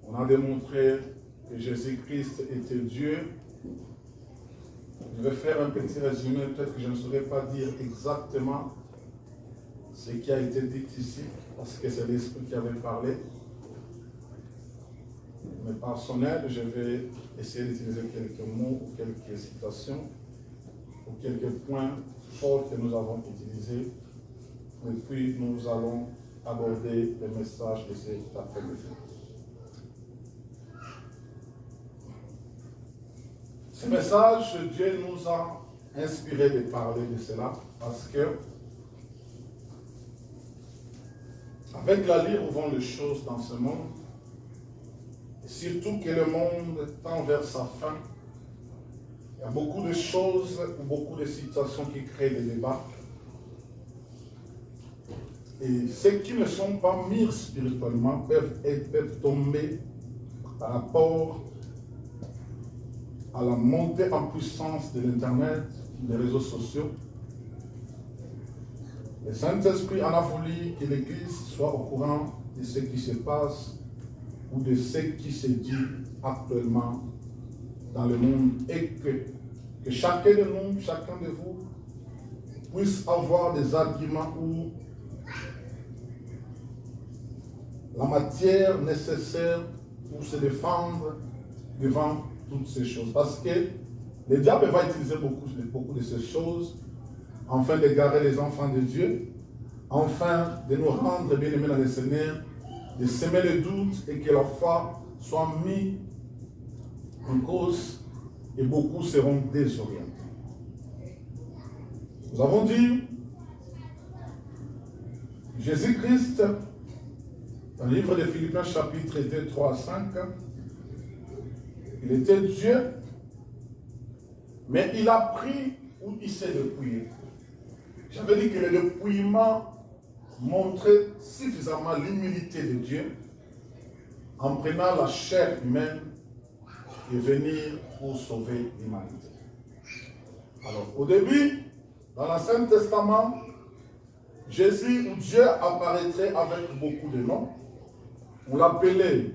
On a démontré que Jésus-Christ était Dieu. Je vais faire un petit résumé, peut-être que je ne saurais pas dire exactement ce qui a été dit ici, parce que c'est l'Esprit qui avait parlé. Mais par son aide, je vais essayer d'utiliser quelques mots ou quelques citations ou quelques points forts que nous avons utilisés. Et puis nous allons aborder le message de cet après-midi. Ce message, Dieu nous a inspiré de parler de cela parce que avec la vie, où vont les choses dans ce monde, et surtout que le monde tend vers sa fin, il y a beaucoup de choses ou beaucoup de situations qui créent des débats. Et ceux qui ne sont pas mûrs spirituellement peuvent tomber par rapport à la montée en puissance de l'Internet, des réseaux sociaux. Le Saint-Esprit en a voulu que l'Église soit au courant de ce qui se passe ou de ce qui se dit actuellement dans le monde et que chacun de nous, chacun de vous puisse avoir des arguments ou la matière nécessaire pour se défendre devant toutes ces choses. Parce que le diable va utiliser beaucoup de ces choses afin d'égarer les enfants de Dieu, afin de nous rendre bien-aimés dans le Seigneur, de semer le doute et que la foi soit mise en cause et beaucoup seront désorientés. Nous avons dit, Jésus-Christ, dans le livre de Philippiens chapitre 2, 3 à 5, il était Dieu, mais il a pris où il s'est dépouillé. J'avais dit que le dépouillement montrait suffisamment l'humilité de Dieu en prenant la chair humaine et venir pour sauver l'humanité. Alors, au début, dans l'Ancien Testament, Jésus ou Dieu apparaîtrait avec beaucoup de noms. On l'appelait,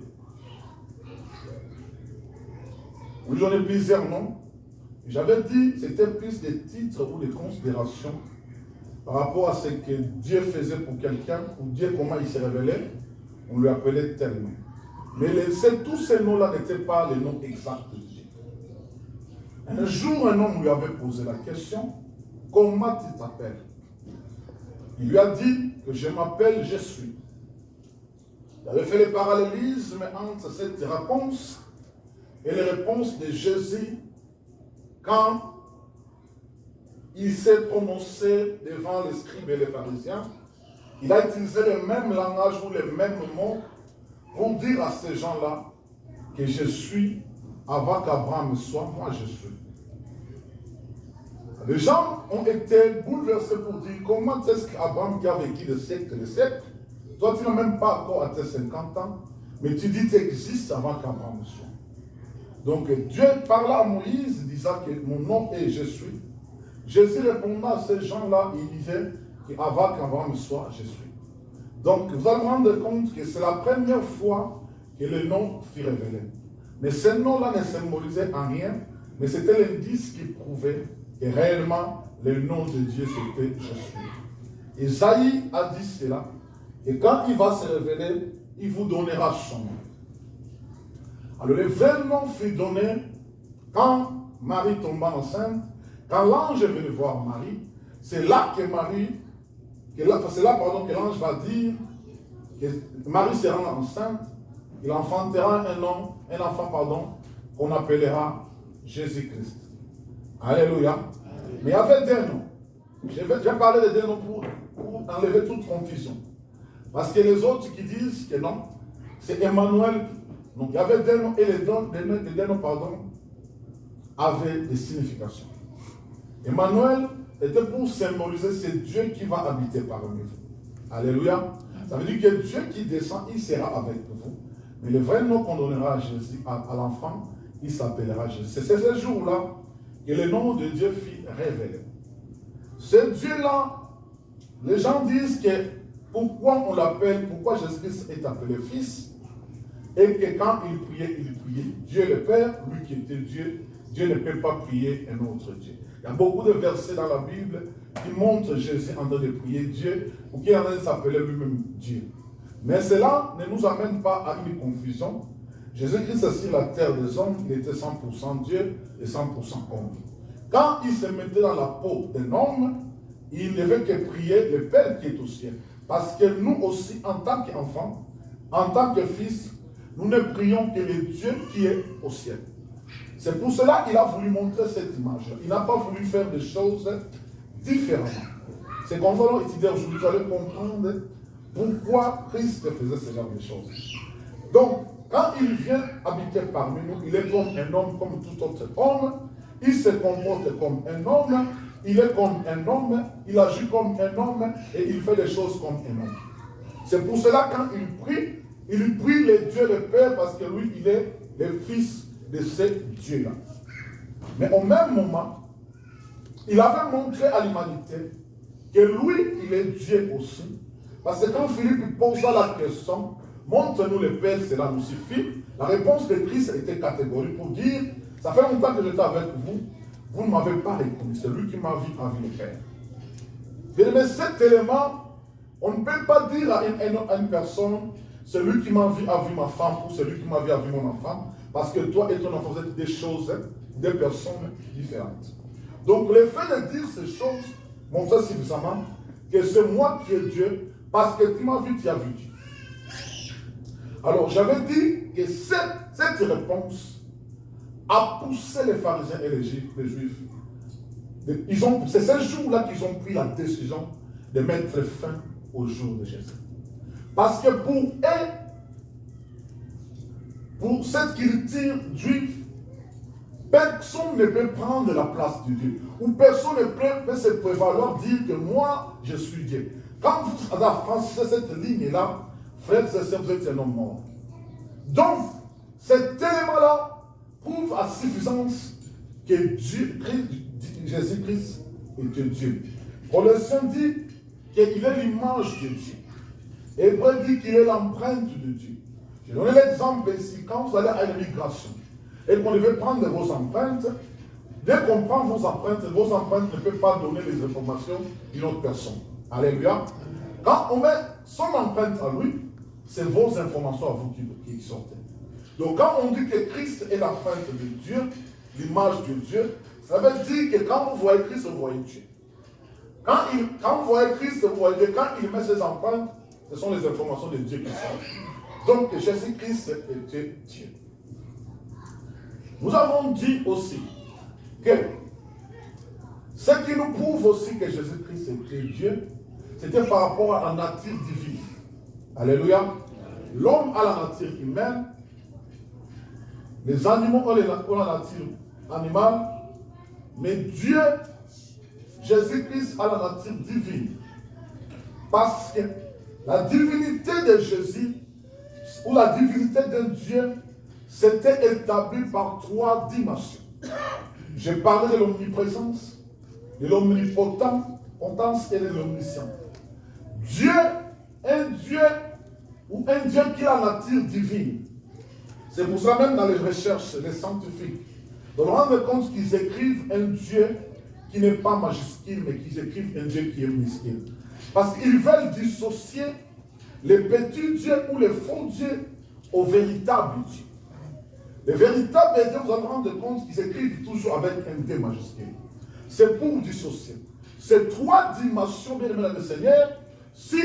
on lui donnait plusieurs noms. J'avais dit, c'était plus des titres ou des considérations par rapport à ce que Dieu faisait pour quelqu'un, ou Dieu comment il se révélait, on lui appelait tel nom. Mais tous ces noms-là n'étaient pas les noms exacts de Dieu. Un jour, un homme lui avait posé la question, comment tu t'appelles? Il lui a dit que je m'appelle Je suis. Il avait fait le parallélisme entre cette réponse et les réponses de Jésus quand il s'est prononcé devant les scribes et les pharisiens. Il a utilisé le même langage ou les mêmes mots pour dire à ces gens-là que je suis, avant qu'Abraham soit, moi je suis. Les gens ont été bouleversés pour dire comment est-ce qu'Abraham qui a vécu des siècles et des siècles, toi tu n'as même pas encore atteint 50 ans, mais tu dis que tu existes avant qu'Abraham soit. Donc Dieu parla à Moïse disant que mon nom est Je suis. Jésus répondant à ces gens-là, il disait qu'avant qu'Abraham soit, Je suis. Donc vous allez vous rendre compte que c'est la première fois que le nom fut révélé. Mais ce nom-là ne symbolisait en rien, mais c'était l'indice qui prouvait que réellement le nom de Dieu c'était Je suis. Isaïe a dit cela, et quand il va se révéler, il vous donnera son nom. Alors le vrai nom fut donné quand Marie tomba enceinte, quand l'ange est venu voir Marie, c'est là que l'ange va dire que Marie sera enceinte, il enfantera un enfant qu'on appellera Jésus-Christ. Alléluia. Mais il y avait des noms. J'ai parlé de des noms pour enlever toute confusion. Parce que les autres qui disent que non, c'est Emmanuel. Donc il y avait des noms et les noms avaient des significations. Emmanuel était pour symboliser c'est Dieu qui va habiter parmi vous. Alléluia. Ça veut dire que Dieu qui descend, il sera avec vous. Mais le vrai nom qu'on donnera à Jésus, à l'enfant, il s'appellera Jésus. C'est ce jour-là que le nom de Dieu fut révélé. Ce Dieu-là, les gens disent que pourquoi on l'appelle, pourquoi Jésus-Christ est appelé Fils, et que quand il priait Dieu le Père, lui qui était Dieu, Dieu ne peut pas prier un autre Dieu. Il y a beaucoup de versets dans la Bible qui montrent Jésus en train de prier Dieu, ou qui est en train de s'appeler lui-même Dieu. Mais cela ne nous amène pas à une confusion. Jésus-Christ sur la terre des hommes, il était 100% Dieu et 100% homme. Quand il se mettait dans la peau d'un homme, il ne veut que prier le Père qui est au ciel. Parce que nous aussi, en tant qu'enfants, en tant que fils, nous ne prions que le Dieu qui est au ciel. C'est pour cela qu'il a voulu montrer cette image. Il n'a pas voulu faire des choses différemment. C'est qu'on va étudier aujourd'hui, vous allez comprendre pourquoi Christ faisait ce genre de choses. Donc, quand il vient habiter parmi nous, il est comme un homme, comme tout autre homme. Il se comporte comme un homme, il est comme un homme, il agit comme un homme et il fait des choses comme un homme. C'est pour cela quand il prie le Dieu le Père parce que lui, il est le fils de ce Dieu-là. Mais au même moment, il avait montré à l'humanité que lui, il est Dieu aussi. Parce que quand Philippe posa la question, montre-nous le Père, cela nous suffit. La réponse de Christ était catégorique pour dire, ça fait longtemps que j'étais avec vous, vous ne m'avez pas reconnu, c'est lui qui m'a vu le Père. Mais cet élément, on ne peut pas dire à une personne, celui qui m'a vu a vu ma femme, ou celui qui m'a vu a vu mon enfant, parce que toi et ton enfant, vous êtes des choses, des personnes différentes. Donc le fait de dire ces choses montre suffisamment que c'est moi qui est Dieu, parce que tu m'as vu, tu as vu Dieu. Alors j'avais dit que cette réponse a poussé les pharisiens et les juifs. C'est ce jour-là qu'ils ont pris la décision de mettre fin au jour de Jésus. Parce que pour eux, pour cette culture juive, personne ne peut prendre la place de Dieu. Ou personne ne peut se prévaloir dire que moi, je suis Dieu. Quand vous franchissez cette ligne-là, frères et sœurs, vous êtes un homme mort. Donc, cet élément-là prouve à suffisance que Jésus-Christ est Dieu. Colossiens dit qu'il est l'image de Dieu. Hébreu dit qu'il est l'empreinte de Dieu. Je donne l'exemple ici, quand vous allez à l'immigration et qu'on devait prendre vos empreintes, dès qu'on prend vos empreintes ne peuvent pas donner les informations d'une autre personne. Alléluia. Quand on met son empreinte à lui, c'est vos informations à vous qui sortent. Donc quand on dit que Christ est l'empreinte de Dieu, l'image de Dieu, ça veut dire que quand vous voyez Christ, vous voyez Dieu. Quand vous voyez Christ, vous voyez Dieu. Quand il met ses empreintes, ce sont les informations de Dieu qui sortent. Donc Jésus-Christ était Dieu. Nous avons dit aussi que ce qui nous prouve aussi que Jésus-Christ était Dieu, c'était par rapport à la nature divine. Alléluia. L'homme a la nature humaine, les animaux ont la nature animale, mais Dieu, Jésus-Christ a la nature divine. Parce que la divinité de Jésus, ou la divinité de Dieu, s'était établie par 3 dimensions. J'ai parlé de l'omniprésence, de l'omnipotence et de l'omniscience. Dieu, un Dieu qui a la nature divine. C'est pour ça même dans les recherches, les scientifiques, de rendre compte qu'ils écrivent un Dieu qui n'est pas majuscule, mais qu'ils écrivent un Dieu qui est minuscule. Parce qu'ils veulent dissocier les petits dieux ou les faux dieux au véritable Dieu. Les véritables dieux, vous allez vous rendre compte qu'ils écrivent toujours avec un D majuscule. C'est pour dissocier. Ces 3 dimensions, bien aimé le Seigneur, si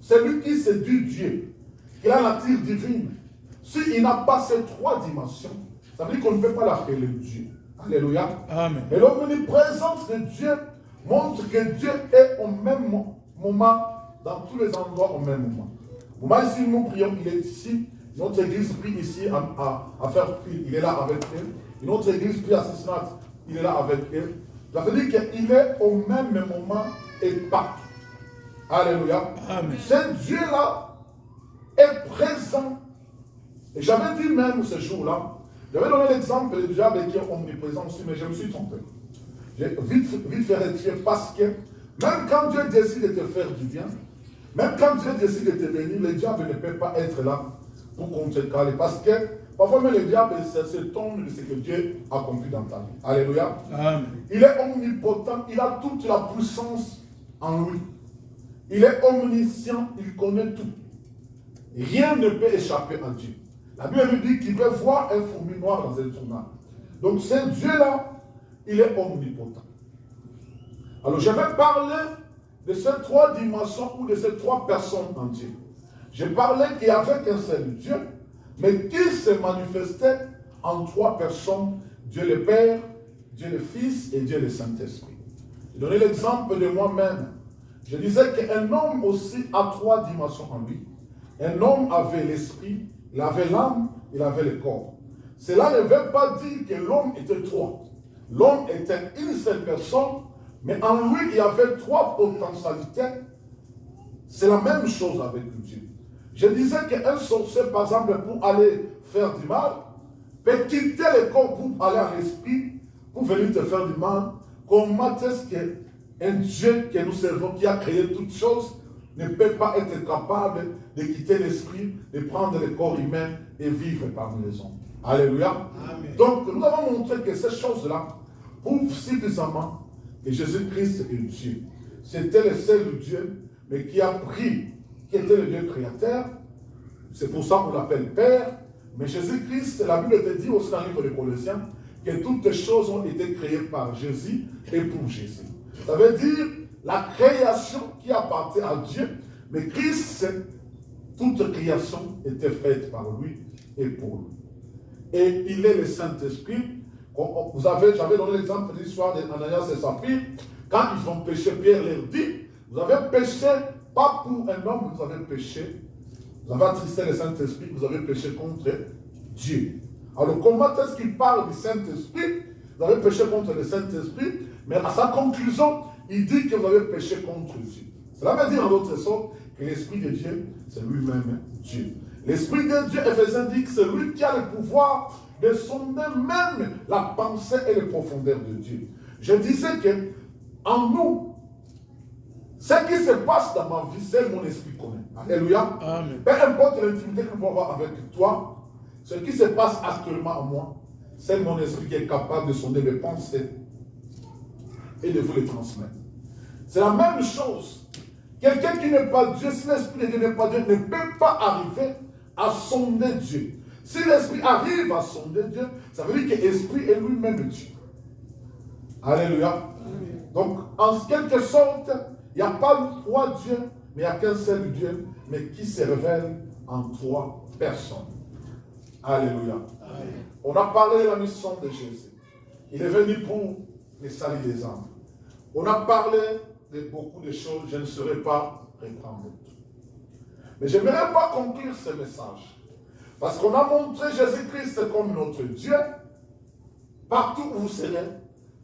celui qui se dit Dieu, qui a la nature divine, s'il n'a pas ces 3 dimensions, ça veut dire qu'on ne peut pas l'appeler Dieu. Alléluia. Amen. Et l'omniprésence de Dieu montre que Dieu est au même moment, dans tous les endroits au même moment. Au moment ici, nous prions, il est ici. Notre église prie ici à faire fil, il est là avec elle. Une autre église prie à Cincinnati, il est là avec elle. Ça veut dire qu'il est au même moment et partout. Alléluia. Amen. Ce Dieu-là est présent. Et j'avais dit même ce jour-là, j'avais donné l'exemple du diable qui est omniprésent aussi, mais je me suis trompé. J'ai vite fait retirer parce que même quand Dieu décide de te faire du bien, Même quand Dieu décide de te bénir, le diable ne peut pas être là pour contrecarrer. Parce que parfois même le diable s'étonne de ce que Dieu a accompli dans ta vie. Alléluia. Amen. Il est omnipotent, il a toute la puissance en lui. Il est omniscient, il connaît tout. Rien ne peut échapper à Dieu. La Bible nous dit qu'il peut voir un fourmi noir dans un tournant. Donc ce Dieu-là, il est omnipotent. Alors je vais parler de ces trois dimensions ou de ces trois personnes en Dieu. Je parlais qu'il n'y avait qu'un seul Dieu, mais qui se manifestait en trois personnes, Dieu le Père, Dieu le Fils et Dieu le Saint-Esprit. Je donnais l'exemple de moi-même. Je disais qu'un homme aussi a trois dimensions en lui. Un homme avait l'esprit, il avait l'âme, il avait le corps. Cela ne veut pas dire que l'homme était trois. L'homme était une seule personne, mais en lui, il y avait trois potentialités. C'est la même chose avec Dieu. Je disais qu'un sorcier, par exemple, pour aller faire du mal, peut quitter le corps pour aller à l'esprit, pour venir te faire du mal. Comment est-ce qu'un Dieu que nous servons, qui a créé toutes choses, ne peut pas être capable de quitter l'esprit, de prendre le corps humain et vivre parmi les hommes? Alléluia. Amen. Donc, nous avons montré que ces choses-là prouvent suffisamment que Jésus-Christ est Dieu. C'était le seul Dieu, mais qui a pris, qui était le Dieu créateur. C'est pour ça qu'on l'appelle Père. Mais Jésus-Christ, la Bible te dit aussi dans le livre de Colossiens, que toutes les choses ont été créées par Jésus et pour Jésus. Ça veut dire la création qui appartient à Dieu, mais Christ, toute création était faite par lui et pour lui. Et il est le Saint-Esprit. J'avais donné l'exemple de l'histoire d'Ananias et Saphir. Quand ils ont péché, Pierre leur dit, vous avez péché, pas pour un homme, vous avez péché. Vous avez attristé le Saint-Esprit, vous avez péché contre Dieu. Alors comment est-ce qu'il parle du Saint-Esprit? Vous avez péché contre le Saint-Esprit, mais à sa conclusion, il dit que vous avez péché contre Dieu. Cela veut dire en d'autres sortes que l'Esprit de Dieu, c'est lui-même Dieu. L'Esprit de Dieu, Éphésiens dit que c'est lui qui a le pouvoir de sonder même la pensée et les profondeurs de Dieu. Je disais que en nous, ce qui se passe dans ma vie, c'est mon esprit connaît. Alléluia. Amen. Peu importe l'intimité que nous pouvons avoir avec toi, ce qui se passe actuellement en moi, c'est mon esprit qui est capable de sonder mes pensées et de vous les transmettre. C'est la même chose. Quelqu'un qui n'est pas Dieu, si l'esprit de Dieu n'est pas Dieu, ne peut pas arriver à sonder Dieu. Si l'esprit arrive à sonder Dieu, ça veut dire que l'esprit est lui-même Dieu. Alléluia. Amen. Donc, en quelque sorte, il n'y a pas trois dieux, mais il n'y a qu'un seul Dieu, mais qui se révèle en trois personnes. Alléluia. Amen. On a parlé de la mission de Jésus. Il est venu pour les salut des âmes. On a parlé de beaucoup de choses, je ne saurais pas reprendre tout. Mais je n'aimerais pas conclure ce message. Parce qu'on a montré Jésus-Christ comme notre Dieu. Partout où vous serez,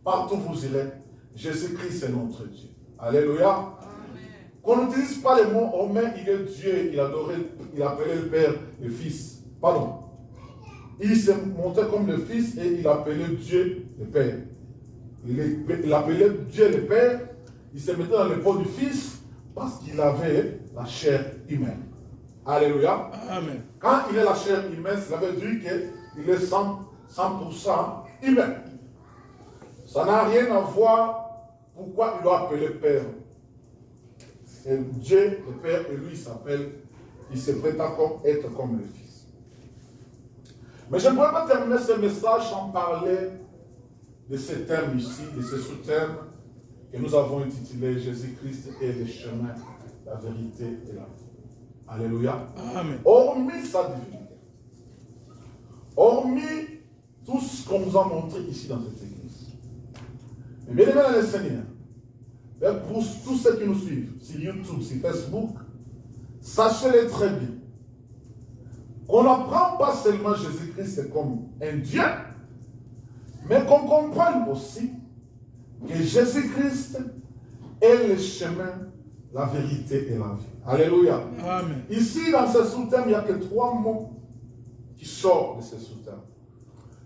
partout où vous irez, Jésus-Christ est notre Dieu. Alléluia. Qu'on n'utilise pas les mots Romain, il est Dieu, il adorait, il appelait le Père le Fils. Pardon. Il s'est montré comme le Fils et il appelait Dieu le Père. Il appelait Dieu le Père, il se mettait dans le pot du Fils parce qu'il avait la chair humaine. Alléluia. Amen. Quand il est la chair humaine, ça veut dire qu'il est 100% humain. Ça n'a rien à voir pourquoi il doit appeler Père. Et Dieu, le Père, et lui s'appelle, il se prétend être comme le Fils. Mais je ne pourrais pas terminer ce message sans parler de ces termes ici, de ces sous-termes que nous avons intitulés Jésus-Christ est le chemin, la vérité et la vie. Alléluia. Amen. Hormis sa divinité, hormis tout ce qu'on nous a montré ici dans cette église. Mais bien aimé dans le Seigneur, pour tous ceux qui nous suivent sur YouTube, sur Facebook, sachez-le très bien qu'on n'apprend pas seulement Jésus-Christ comme un Dieu, mais qu'on comprenne aussi que Jésus-Christ est le chemin, la vérité et la vie. Alléluia. Amen. Ici, dans ce sous-terme, il n'y a que 3 mots qui sortent de ce sous-terme.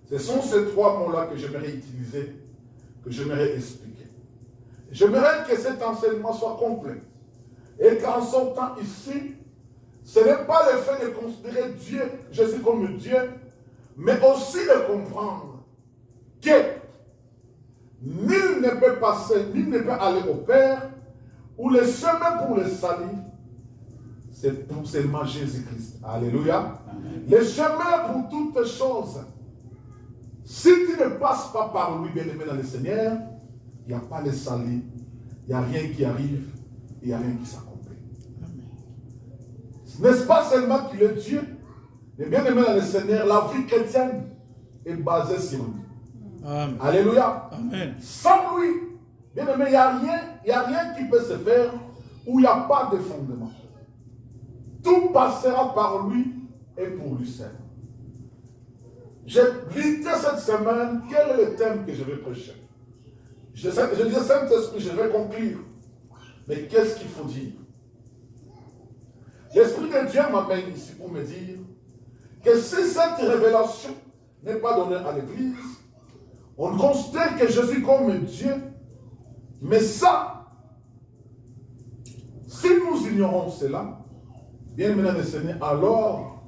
Ce sont ces 3 mots-là que j'aimerais utiliser, que j'aimerais expliquer. J'aimerais que cet enseignement soit complet. Et qu'en sortant ici, ce n'est pas le fait de considérer Dieu, Jésus comme Dieu, mais aussi de comprendre que nul ne peut passer, nul ne peut aller au Père, ou le chemin pour le salut, c'est pour seulement Jésus-Christ. Alléluia. Amen. Le chemin pour toutes choses. Si tu ne passes pas par lui, bien-aimé dans le Seigneur, il n'y a pas de salut, il n'y a rien qui arrive, il n'y a rien qui s'accomplit. N'est-ce pas seulement qu'il est Dieu, mais bien-aimé dans le Seigneur, la vie chrétienne est basée sur lui. Amen. Alléluia. Amen. Sans lui, bien-aimé, il n'y a rien qui peut se faire où il n'y a pas de fondement. Tout passera par lui et pour lui seul. J'ai glissé cette semaine, quel est le thème que je vais prêcher? Je disais, Saint-Esprit, je vais conclure. Mais qu'est-ce qu'il faut dire? L'Esprit de Dieu m'amène ici pour me dire que si cette révélation n'est pas donnée à l'Église, on considère que Jésus comme Dieu, mais ça, si nous ignorons cela, bien maintenant le Seigneur, alors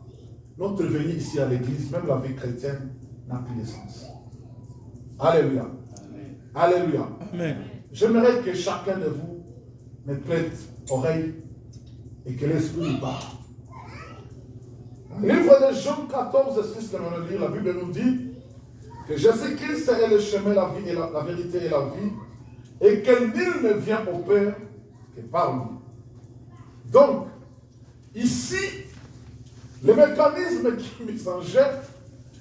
notre venue ici à l'Église, même la vie chrétienne, n'a plus de sens. Alléluia. Amen. Alléluia. Amen. J'aimerais que chacun de vous me prête oreille et que l'Esprit nous parle. Livre de Jean 14, 6, que l'on va lire, la Bible nous dit que Jésus-Christ est le chemin, la vie et la vérité et la vie, et que nul ne vient au Père que par lui. Donc, ici, le mécanisme qui s'en jette,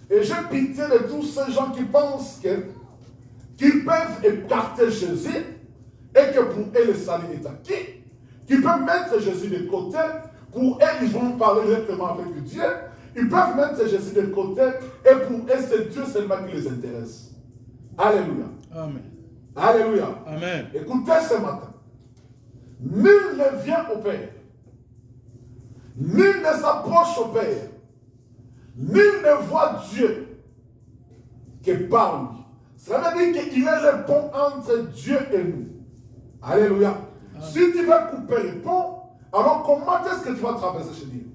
et j'ai pitié de tous ces gens qui pensent qu'ils peuvent écarter Jésus et que pour eux le salut est acquis, qui peuvent mettre Jésus de côté, pour eux ils vont parler directement avec Dieu, ils peuvent mettre Jésus de côté et pour eux c'est Dieu seulement qui les intéresse. Alléluia. Amen. Alléluia. Amen. Écoutez ce matin, nul ne vient au Père, nul ne s'approche au Père, nul ne voit Dieu que par lui. Cela veut dire qu'il est le pont entre Dieu et nous. Alléluia. Amen. Si tu veux couper le pont, alors comment est-ce que tu vas traverser chez Dieu?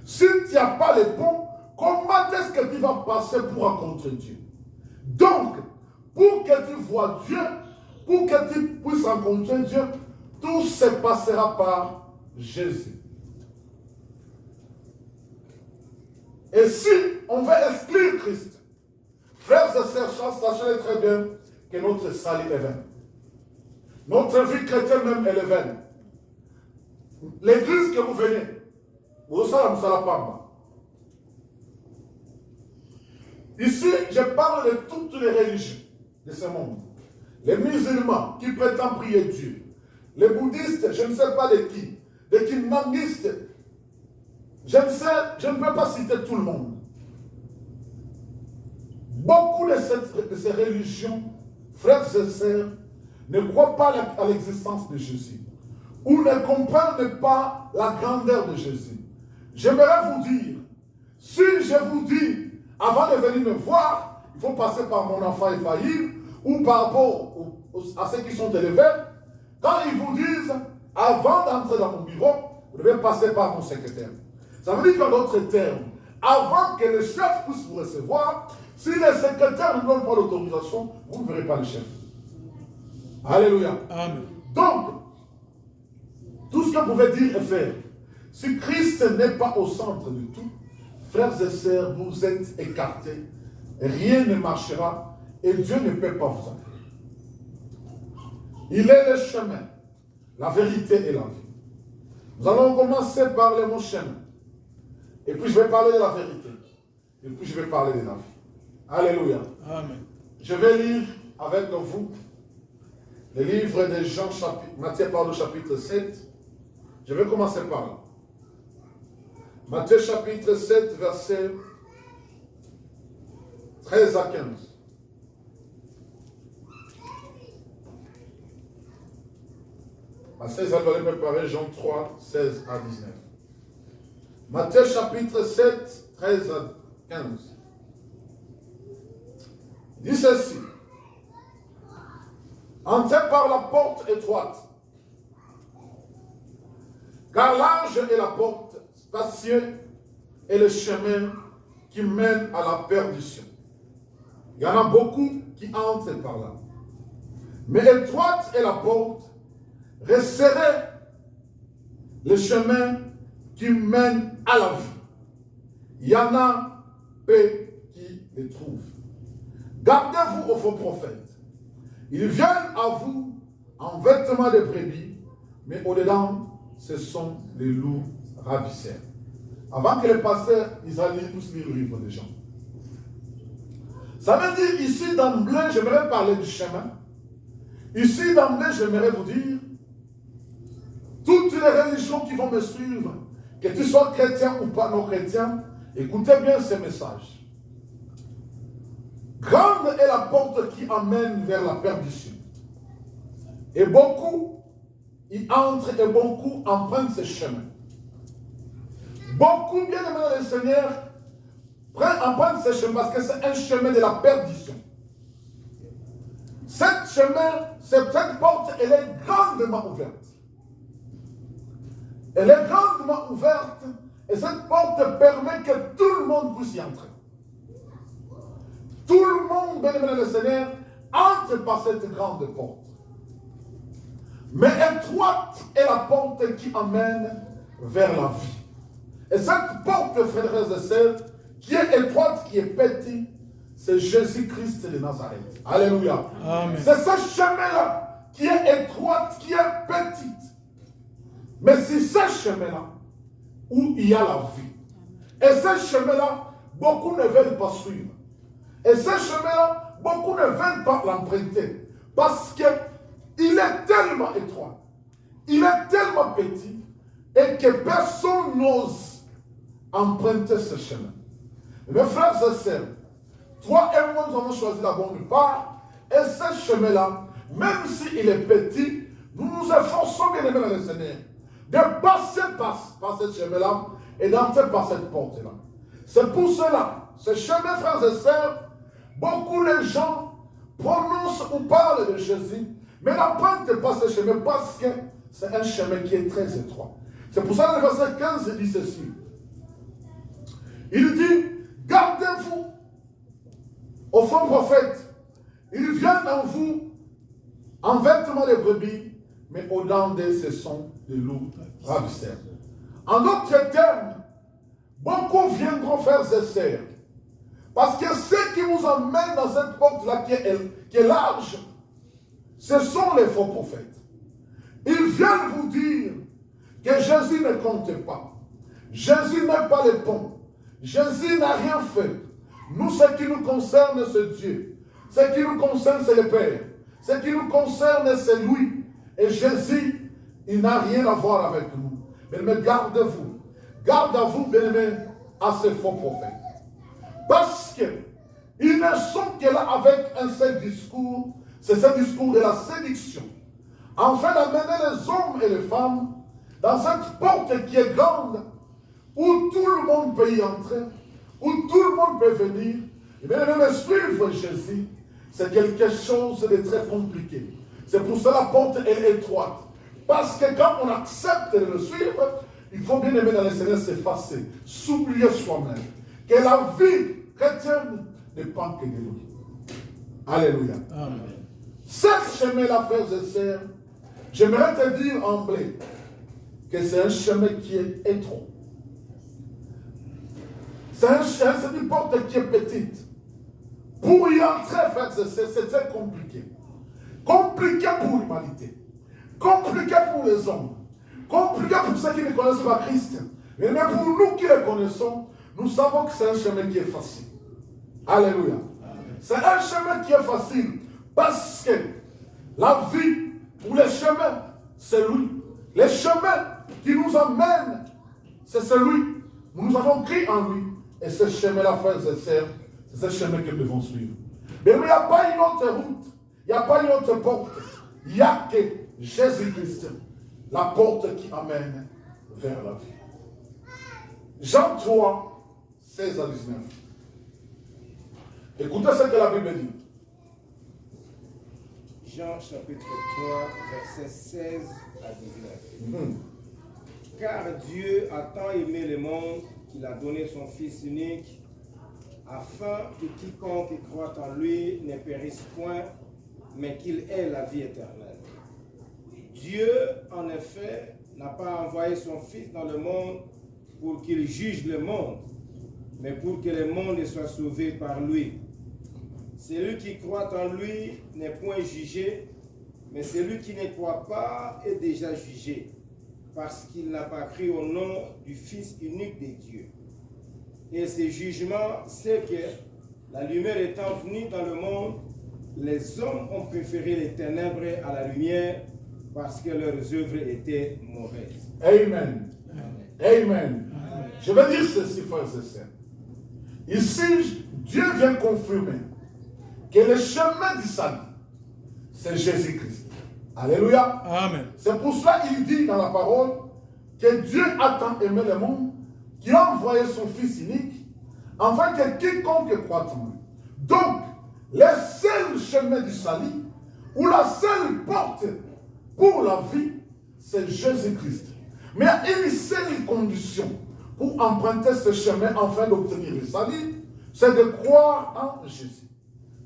Si tu n'as pas le pont, comment est-ce que tu vas passer pour rencontrer Dieu? Donc, pour que tu vois Dieu, pour que tu puisses rencontrer Dieu, tout se passera par Jésus. Et si on veut exclure Christ, frères et sœurs, sachez très bien que notre salut est vain. Notre vie chrétienne même, elle est vaine. L'église que vous venez, vous savez, vous savez pas. Ici, je parle de toutes les religions de ce monde. Les musulmans qui prétendent prier Dieu. Les bouddhistes, je ne sais pas de qui. Les kinmangistes. Je ne peux pas citer tout le monde. Beaucoup de ces religions, frères et sœurs, ne croient pas à l'existence de Jésus. Ou ne comprennent pas la grandeur de Jésus. J'aimerais vous dire, si je vous dis, avant de venir me voir, il faut passer par mon enfant Ephraïm, ou par rapport à ceux qui sont élevés, quand ils vous disent, avant d'entrer dans mon bureau, vous devez passer par mon secrétaire. Ça veut dire qu'en d'autres termes, avant que le chef puisse vous recevoir, si le secrétaire ne donne pas l'autorisation, vous ne verrez pas le chef. Alléluia. Amen. Donc, tout ce que vous pouvez dire et faire, si Christ n'est pas au centre de tout, frères et sœurs, vous êtes écartés, rien ne marchera et Dieu ne peut pas vous appeler. Il est le chemin, la vérité et la vie. Nous allons commencer par le mot chemin. Et puis je vais parler de la vérité. Et puis je vais parler de la vie. Alléluia. Amen. Je vais lire avec vous le livre de Jean, Matthieu chapitre 7. Je vais commencer par là. Matthieu chapitre 7, versets 13 à 15. À 16, elle va les préparer Jean 3, 16 à 19. Matthieu chapitre 7, 13 à 15. Dit ceci. Entrez par la porte étroite. Car large est la porte, spacieux est le chemin qui mène à la perdition. Il y en a beaucoup qui entrent par là. Mais étroite est la porte, resserré le chemin qui mène à la vie. Il y en a peu qui les trouvent. Gardez-vous aux faux prophètes. Ils viennent à vous en vêtements de brebis, mais au-dedans, ce sont des loups ravisseurs. Avant que les pasteurs israéliens puissent lire le livre des gens. Ça veut dire ici d'emblée, j'aimerais parler du chemin. Ici d'emblée, j'aimerais vous dire, toutes les religions qui vont me suivre, que tu sois chrétien ou pas non chrétien, écoutez bien ces messages. Grande est la porte qui emmène vers la perdition. Et beaucoup y entrent et beaucoup empruntent ce chemin. Beaucoup, bien aimés le Seigneur, empruntent ce chemin parce que c'est un chemin de la perdition. Cette porte, elle est grandement ouverte. Elle est grandement ouverte et cette porte permet que tout le monde puisse y entrer. Tout le monde, bien aimé le Seigneur, entre par cette grande porte. Mais étroite est la porte qui emmène vers la vie. Et cette porte, frères et sœurs, qui est étroite, qui est petite, c'est Jésus-Christ de Nazareth. Alléluia. C'est ce chemin-là qui est étroite, qui est petite. Mais c'est ce chemin-là où il y a la vie. Et ce chemin-là, beaucoup ne veulent pas suivre. Et ce chemin-là, beaucoup ne veulent pas l'emprunter. Parce qu'il est tellement étroit, il est tellement petit, et que personne n'ose emprunter ce chemin. Mes frères et sœurs, toi et moi, nous avons choisi la bonne part, et ce chemin-là, même s'il est petit, nous nous efforçons, bien aimés dans le Seigneur, de passer par ce chemin-là et d'entrer par cette porte-là. C'est pour cela, ce chemin, frères et sœurs, beaucoup de gens prononcent ou parlent de Jésus, mais n'empruntent pas ce chemin parce que c'est un chemin qui est très étroit. C'est pour ça que le verset 15 dit ceci. Il dit, gardez-vous aux faux prophètes. Ils viennent en vous en vêtements de brebis, mais au-dedans d'eux, ce sont des loups ravisseurs. En d'autres termes, beaucoup viendront faire ces sœurs. Parce que ce qui nous emmène dans cette porte-là qui est large, ce sont les faux prophètes. Ils viennent vous dire que Jésus ne compte pas. Jésus n'est pas le pont. Jésus n'a rien fait. Nous, ce qui nous concerne, c'est Dieu. Ce qui nous concerne, c'est le Père. Ce qui nous concerne, c'est lui. Et Jésus, il n'a rien à voir avec nous. Mais gardez-vous. Gardez-vous, bien-aimés, à ces faux prophètes. Parce qu'ils ne sont que là avec un seul discours. C'est ce discours de la séduction. Afin d'amener les hommes et les femmes dans cette porte qui est grande, où tout le monde peut y entrer, où tout le monde peut venir. Et bien, même suivre Jésus, c'est quelque chose de très compliqué. C'est pour ça que la porte est étroite. Parce que quand on accepte de le suivre, il faut bien aimer dans le Seigneur s'effacer, s'oublier soi-même. Que la vie chrétienne n'est pas que de lui. Alléluia. Amen. Ce chemin-là, frères et sœurs, j'aimerais te dire en blé que c'est un chemin qui est étroit. C'est une porte qui est petite. Pour y entrer, frères et sœurs, c'est très compliqué. Compliqué pour l'humanité. Compliqué pour les hommes. Compliqué pour ceux qui ne connaissent pas Christ. Mais même pour nous qui le connaissons, nous savons que c'est un chemin qui est facile. Alléluia. C'est un chemin qui est facile. Parce que la vie ou le chemin, c'est lui. Le chemin qui nous emmène, c'est celui. Nous avons cru en lui. Et ce chemin-là, frères et sœurs, c'est ce chemin que nous devons suivre. Mais il n'y a pas une autre route. Il n'y a pas une autre porte. Il n'y a que Jésus-Christ. La porte qui amène vers la vie. Jean 3, 16 à 19. Écoutez ce que la Bible dit. Jean chapitre 3, verset 16 à 19. Car Dieu a tant aimé le monde qu'il a donné son Fils unique, afin que quiconque croit en lui ne périsse point, mais qu'il ait la vie éternelle. Dieu, en effet, n'a pas envoyé son Fils dans le monde pour qu'il juge le monde, mais pour que le monde soit sauvé par lui. Celui qui croit en lui n'est point jugé, mais celui qui ne croit pas est déjà jugé, parce qu'il n'a pas cru au nom du Fils unique de Dieu. Et ce jugement, c'est que la lumière étant venue dans le monde, les hommes ont préféré les ténèbres à la lumière, parce que leurs œuvres étaient mauvaises. Amen. Amen. Je vais dire ceci, frères et sœurs. Ici, Dieu vient confirmer que le chemin du salut, c'est Jésus-Christ. Alléluia. Amen. C'est pour cela qu'il dit dans la parole que Dieu a tant aimé le monde qu'il a envoyé son Fils unique, afin que quiconque croit en lui. Donc, le seul chemin du salut, ou la seule porte pour la vie, c'est Jésus-Christ. Mais il y a une seule condition pour emprunter ce chemin afin d'obtenir le salut, c'est de croire en Jésus.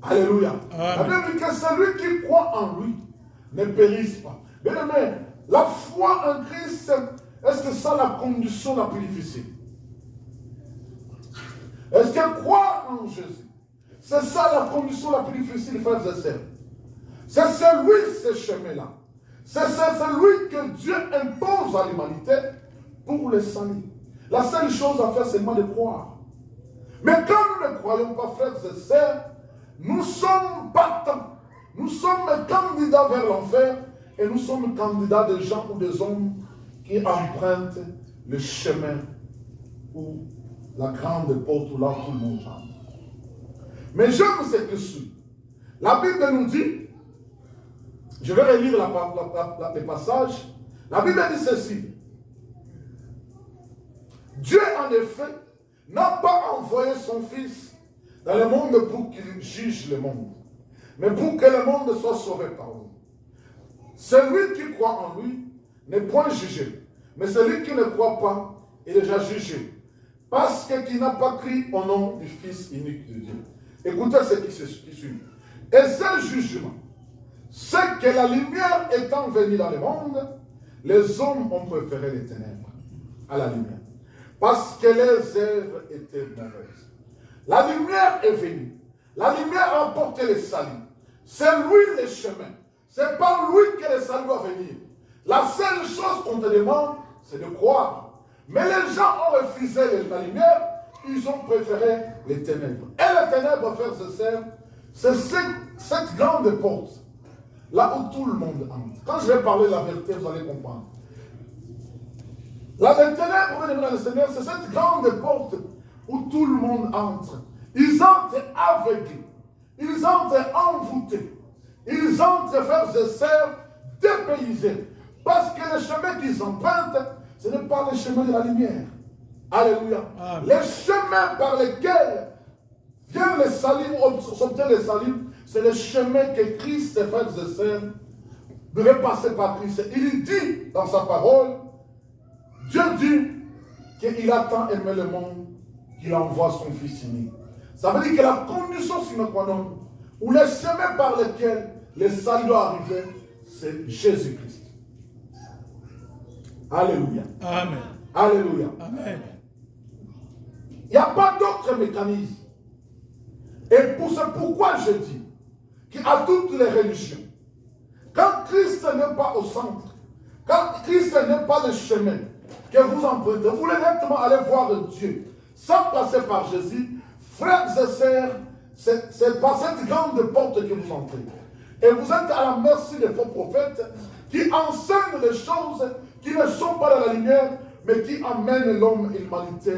Alléluia. La Bible dit que celui qui croit en lui ne périsse pas. Bien aimé, la foi en Christ, est-ce que c'est la condition la plus difficile? Est-ce que croire en Jésus, c'est ça la condition la plus difficile, frères et sœurs? C'est celui, ce chemin-là. C'est celui que Dieu impose à l'humanité pour le salut. La seule chose à faire, c'est seulement de croire. Mais quand nous ne croyons pas, frères et sœurs, nous sommes partants. Nous sommes candidats vers l'enfer et nous sommes candidats des gens ou des hommes qui empruntent le chemin ou la grande porte où là tout le monde entre. Mais j'aime ce que suit. La Bible nous dit, je vais relire les passages. La Bible dit ceci. Dieu, en effet, n'a pas envoyé son Fils dans le monde pour qu'il juge le monde, mais pour que le monde soit sauvé par lui. Celui qui croit en lui n'est point jugé, mais celui qui ne croit pas est déjà jugé, parce qu'il n'a pas cru au nom du Fils unique de Dieu. Écoutez ce qui suit. Et ce jugement, c'est que la lumière étant venue dans le monde, les hommes ont préféré les ténèbres à la lumière, parce que les œuvres étaient mauvaises. La lumière est venue. La lumière a apporté le salut. C'est lui le chemin. C'est par lui que le salut va venir. La seule chose qu'on te demande, c'est de croire. Mais les gens ont refusé la lumière, ils ont préféré les ténèbres. Et les ténèbres, frères et sœurs, c'est cette grande porte, là où tout le monde entre. Quand je vais parler la vérité, vous allez comprendre. Les ténèbres, dans le Seigneur, c'est cette grande porte où tout le monde entre. Ils entrent aveuglés. Ils entrent envoûtés. Ils entrent, frères et sœurs, dépaysés. Parce que le chemin qu'ils empruntent, ce n'est pas le chemin de la lumière. Alléluia. Amen. Les chemins par lesquels vient le salut, s'obtient le salut, c'est le chemin que Christ, ses frères et sœurs, devait passer par Christ. Il dit dans sa parole, Dieu dit qu'il a tant aimé le monde qu'il envoie son Fils unique. Ça veut dire que la condition sine qua non, ou le chemin par lequel le salut doit arriver, c'est Jésus-Christ. Alléluia. Amen. Alléluia. Amen. Il n'y a pas d'autre mécanisme. Et c'est pourquoi je dis qu'à toutes les religions, quand Christ n'est pas au centre, quand Christ n'est pas le chemin que vous empruntez, vous voulez directement aller voir Dieu sans passer par Jésus, frères et sœurs, c'est par cette grande porte que vous entrez. Et vous êtes à la merci des faux prophètes qui enseignent des choses qui ne sont pas dans la lumière, mais qui amènent l'homme et l'humanité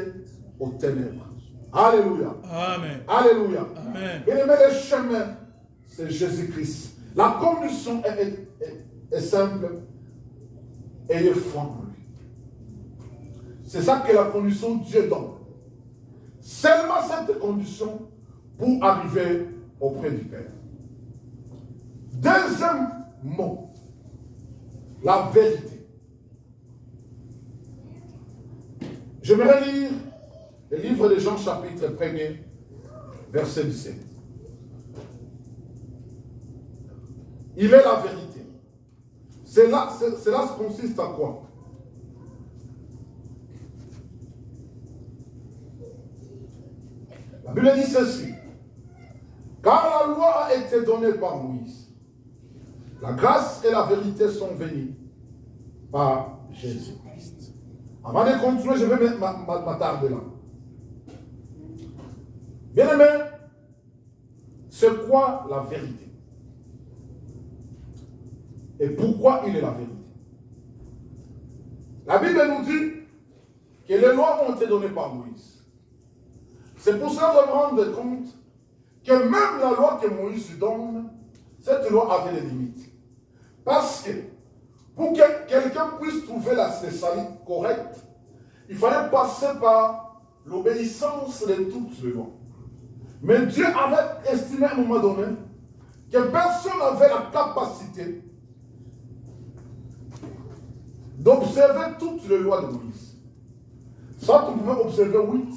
aux ténèbres. Alléluia. Amen. Alléluia. Amen. Bien aimé, le chemin, c'est Jésus-Christ. La condition est simple. Ayez foi en lui. C'est ça que la condition Dieu donne. Seulement cette condition pour arriver auprès du Père. Deuxième mot, la vérité. J'aimerais lire le livre de Jean, chapitre 1er, verset 17. Il est la vérité. Cela consiste à quoi? La Bible dit ceci. Car la loi a été donnée par Moïse. La grâce et la vérité sont venues par Jésus-Christ. Avant de continuer, je vais m'attarder là. Bien aimé, c'est quoi la vérité? Et pourquoi il est la vérité? La Bible nous dit que les lois ont été données par Moïse. C'est pour ça de me rendre compte que même la loi que Moïse donne, cette loi avait des limites. Parce que pour que quelqu'un puisse trouver la césalie correcte, il fallait passer par l'obéissance de toutes les lois. Mais Dieu avait estimé à un moment donné que personne n'avait la capacité d'observer toutes les lois de Moïse. Ça, tu pouvais observer 8,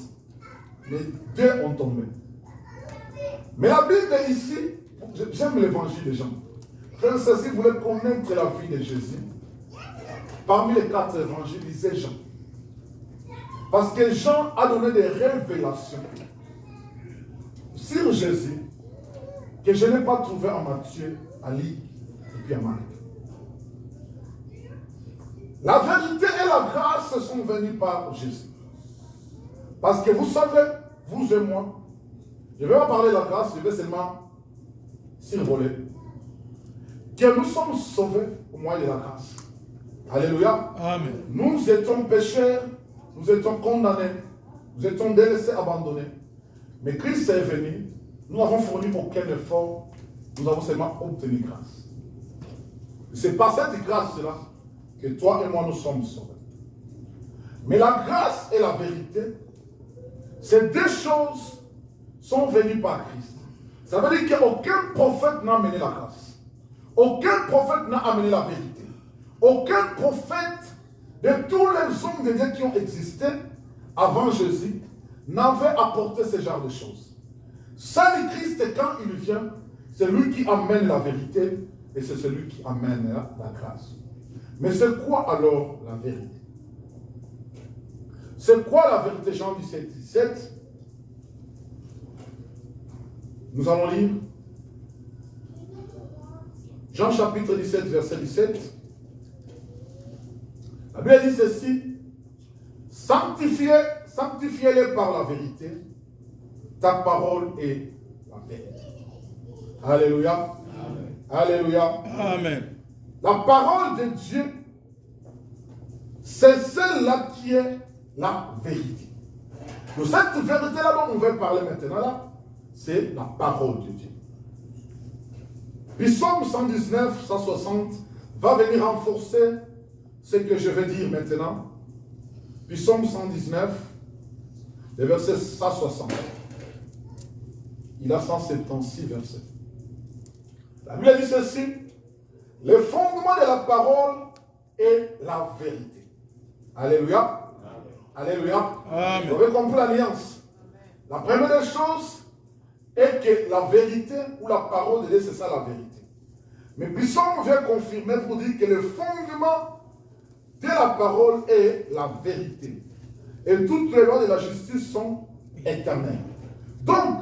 mais 2 ont tombé. Mais la Bible ici, j'aime l'évangile des gens. Frère, si vous voulez connaître la vie de Jésus, parmi les 4 évangiles, lisez Jean. Parce que Jean a donné des révélations sur Jésus que je n'ai pas trouvé en Matthieu, à Luc et puis à Marc. La vérité et la grâce sont venues par Jésus. Parce que vous savez, vous et moi, je ne vais pas parler de la grâce, je vais seulement survoler. Que nous sommes sauvés au moyen de la grâce. Alléluia. Amen. Nous étions pécheurs, nous étions condamnés, nous étions délaissés, abandonnés. Mais Christ est venu, nous n'avons fourni aucun effort, nous avons seulement obtenu grâce. C'est par cette grâce-là que toi et moi nous sommes sauvés. Mais la grâce et la vérité, ces 2 choses sont venues par Christ. Ça veut dire qu'aucun prophète n'a amené la grâce. Aucun prophète n'a amené la vérité. Aucun prophète de tous les hommes de Dieu qui ont existé avant Jésus n'avait apporté ce genre de choses. Seul Christ, quand il vient, c'est lui qui amène la vérité et c'est celui qui amène la grâce. Mais c'est quoi alors la vérité? C'est quoi la vérité? Jean 17, 17. Nous allons lire Jean chapitre 17, verset 17. La Bible dit ceci. Sanctifiez-les par la vérité. Ta parole est la vérité. Alléluia. Amen. Alléluia. Amen. La parole de Dieu, c'est celle-là qui est la vérité. Donc cette vérité-là dont on va parler maintenant, là, c'est la parole de Dieu. Psaume 119, 160 va venir renforcer ce que je vais dire maintenant. Psaume 119, le verset 160. Il a 176 versets. La Bible dit ceci. Le fondement de la parole est la vérité. Alléluia. Amen. Alléluia. Amen. Vous avez compris l'alliance. La première des choses est que la vérité ou la parole de Dieu, c'est ça la vérité. Mais Psaume vient confirmer pour dire que le fondement de la parole est la vérité. Et toutes les lois de la justice sont éternelles. Donc,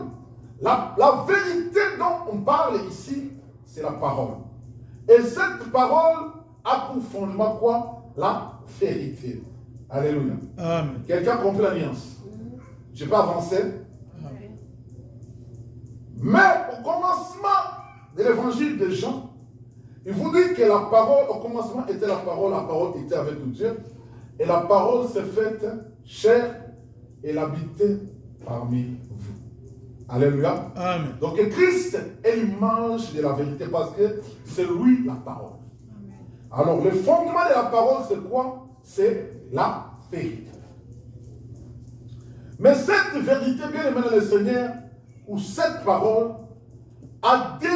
la vérité dont on parle ici, c'est la parole. Et cette parole a pour fondement quoi? La vérité. Alléluia. Amen. Quelqu'un a compris l'alliance? Je n'ai pas avancé. Amen. Mais au commencement de l'évangile de Jean, il vous dit que la parole, au commencement était la parole était avec Dieu, et la parole s'est faite chair et l'habitait parmi vous. Alléluia. Amen. Donc Christ est l'image de la vérité parce que c'est lui la parole. Amen. Alors le fondement de la parole c'est quoi? C'est la vérité. Mais cette vérité, bien aimé dans le Seigneur, ou cette parole, a deux